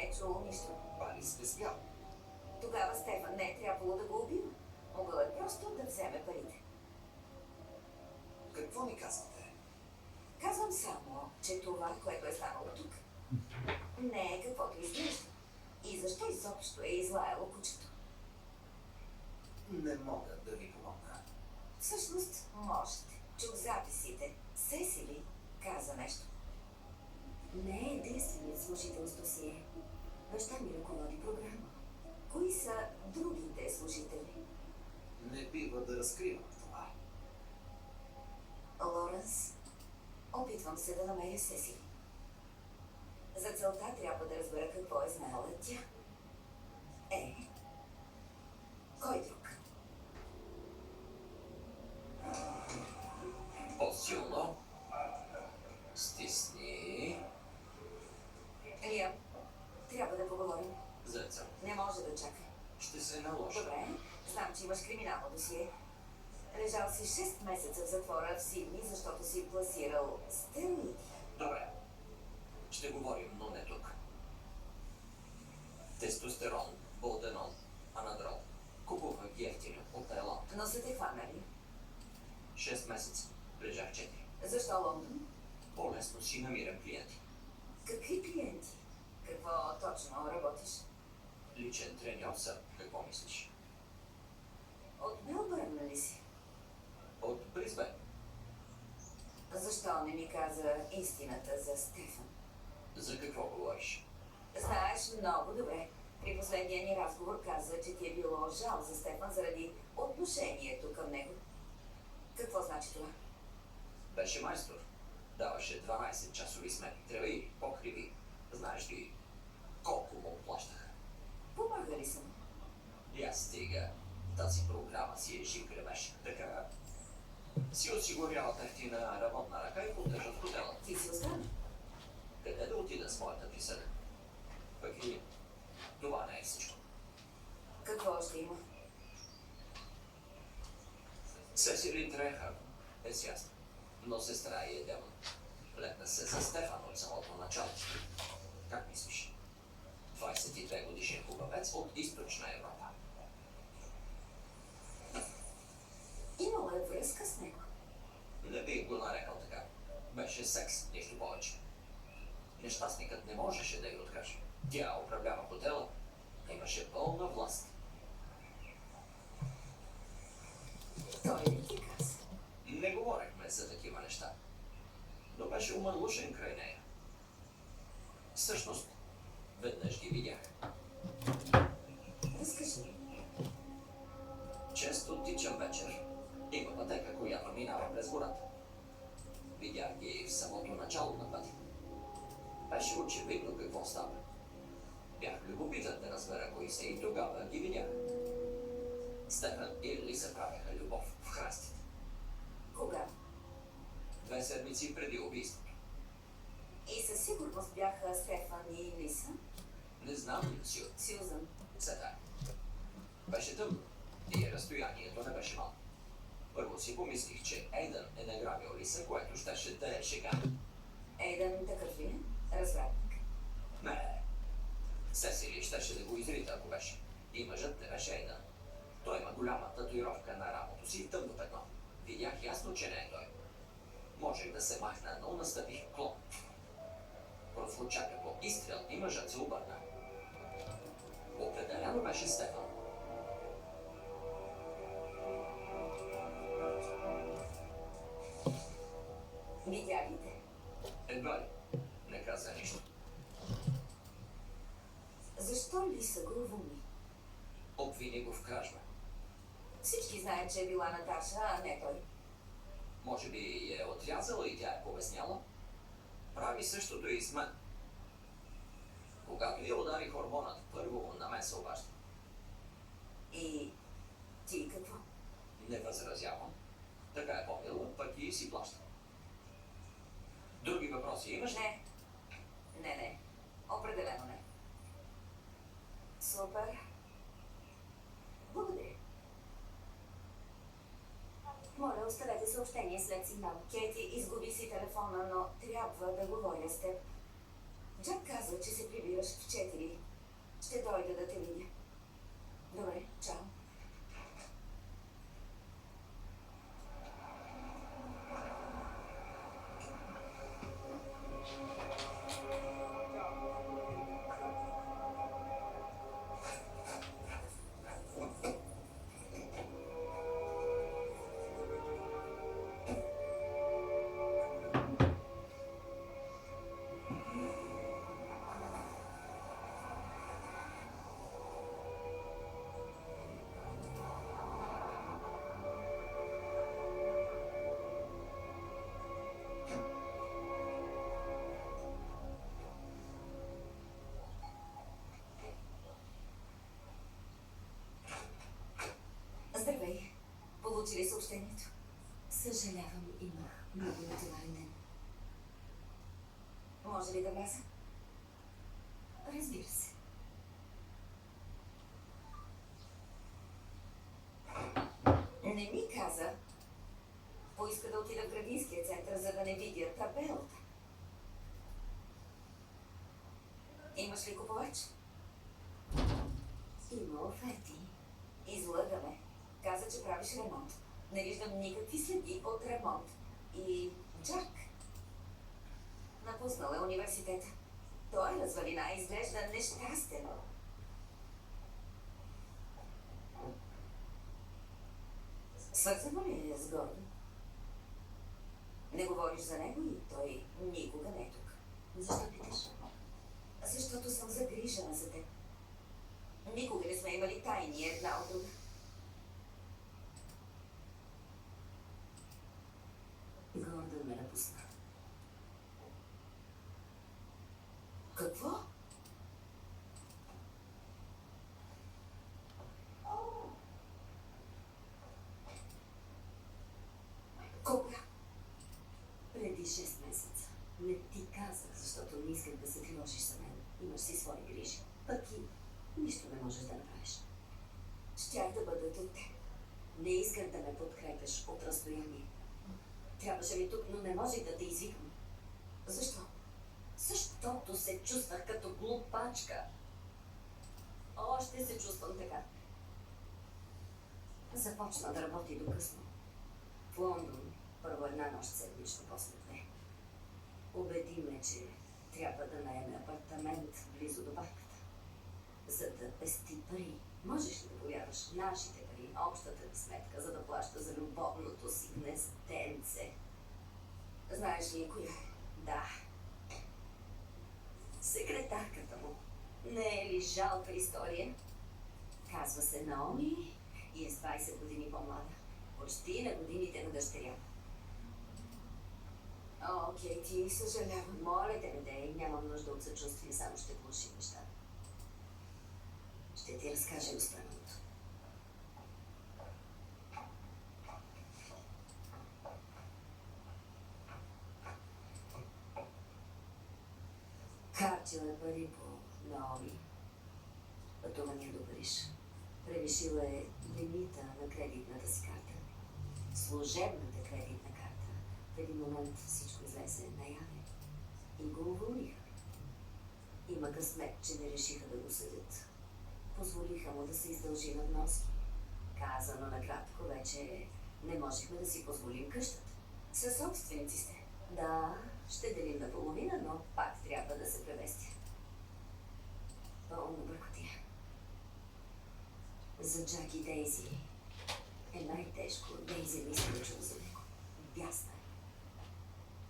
е чул нищо. Алис е смял. Тогава Стефан не е трябвало да го убива. Могъл е просто да вземе парите. Какво ми казвате? Казвам само, че това, което е станало тук, не е каквото изглежда. И защо изобщо е излаяло кучето? Не мога да ви помогна. Всъщност, можете. Чух записите. Сесили каза нещо. Не е единственият служител с досие. Баща ми ръководи програма. Кои са другите служители? Не бива да разкривам това. Лоренс, опитвам се да намеря Сесили. За целта трябва да разбера какво е знаела тя. Кой друг? По-силно. Стисни. Лиам, трябва да поговорим. Зеца. Не може да чака. Ще се наложа. Добре, знам, че имаш криминално досие. Лежал си 6 месеца в затвора в Сидни, защото си пласирал стероиди. Добре. Ще говорим, но не тук. Тестостерон, болденон, анадрол. Купувах ги ефтино от Тайланд. Но са те хванали. 6 месеца. Лежах 4. Защо Лондон? По-лесно си намирам клиенти. Какви клиенти? Какво точно работиш? Личен треньор съм. Какво мислиш? От Мелбърн ли си? От Бризбен. Защо не ми каза истината за Стефан? За какво говориш? Знаеш много добре. При последния ни разговор каза, че ти е било жал за Стефан заради отношението към него. Какво значи това? Беше майстор. Даваше 12 часови сметки. Треви, покриви. Знаеш ли колко му плащаха? Помага ли съм? И аз стига. Тази програма си е жив гребеш. Така си осигурява ефтина работна ръка и поддържа в хотела. Ти си остана. Къде да отида с моята присъда? Пък и това не е всичко. Какво още има? Сесили Трехър е с ясна, но сестра и е демон. Летна се за Стефан от самото начало. Как мислиш? 22 годишен хубавец от източна Европа. Имала е връзка с него. Не бих го нарекал така. Беше секс, нищо повече. Нещастникът не можеше да й откаже. Тя управлява хотела. Имаше пълна власт. Той ли ти каза? Не говорехме за такива неща. Но беше умърлушен край нея. Всъщност, веднъж ги видях. Разкажи. Често тичам вечер. Има пътека, която минава през гората. Видях ги в самото начало на пътя. Беше очевидно какво става. Бях любопитен да разбера кои са и тогава ги видях. Стефан и Лиса правеха любов в храстите. Кога? 2 седмици преди убийството. И със сигурност бяха Стефан и Лиса. Не знам, Сюзан. Седа. Беше тъмно и разстоянието не беше малко. Първо си помислих, че Ейдън е награбил Лиса, което щеше да е шега. Ейдън такъв ли е? Развратник. Не. Сесили щеше да го изрита, ако беше. И мъжът не беше Ейдън. Той има голяма татуировка на рамото си и тъмно петно. Видях ясно, че не е той. Можех да се махна, но настъпих клон. Прозвуча като изстрел и мъжът се обърна. Определено беше Стефан. Видя ли те? Едва ли. Не каза нищо. Защо Лиса го уволни? Обвини го в кражба. Всички знаят, че е била Наташа, а не той. Може би я е отрязала и тя е повесняла. Прави същото и с мен. Когато я удари хормонът, първо на мен се обажда. И ти какво? Не възразявам. Така е помнила, пък и си плаща. Други въпроси имаш ли? Не. Не. Определено не. Супер. Благодаря. Моля, оставете съобщение след сигнал. Кейти, изгуби си телефона, но трябва да говоря с теб. Джак каза, че се прибираш в 4. съобщението. Съжалявам, имах много натоварен ден. Може ли да вляза? Разбира се. Не ми каза. Поиска да отида в градинския център, за да не видя табелата. Имаш ли купувач? Има оферти. Излъгаме. Каза, че правиш ремонт. Не виждам никакви следи от ремонт. И Джак. Напуснал е университета. Той е развалина и изглежда нещастен. Свързано ли е с Гордон? Не говориш за него и той никога не е тук. Защо питаш? Защото съм загрижена за теб. Никога не сме имали тайни една от друга. Гордон ме напусна. Какво? Кога? Преди 6 месеца. Не ти казах, защото не исках да се тревожиш за мен. Имаш си свои грижи. Пък и нищо не можеш да направиш. Щях да бъда до теб. Не исках да ме подкрепеш от разстояние. Трябваше ми тук, но не можех да те извикам. Защо? Защото се чувствах като глупачка. Още се чувствам така. Започна да работи до късно. В Лондон първо една нощ седмично, после 2. Убеди ме, че трябва да наеме апартамент близо до банката, за да пести пари. Можеш ли да повярваш нашите пари, общата ни сметка, за да плаща за любовното си гнезденце? Знаеш ли коя е? Да. Секретарката му. Не е ли жалка история? Казва се Наоми и е с 20 години по-млада. Почти на годините на дъщеря. О, Кейти, съжалявам. Моля те, не, нямам нужда от съчувствие, само ще глуши неща. Ще ти разкажа останалото. Харчила пари по Наоми. Пътувания до Париж. Превишила е лимита на кредитната си карта. Служебната кредитна карта. В един момент всичко излезе наяве и го уволниха. Има късмет, че не решиха да го съдят. Позволиха му да се издължи на вноски. Казано накратко, вече не можехме да си позволим къщата. Със собственици сте? Да, ще делим на половина, но пак трябва да се превестя. Пълна бъркотия. За Джак и Дейзи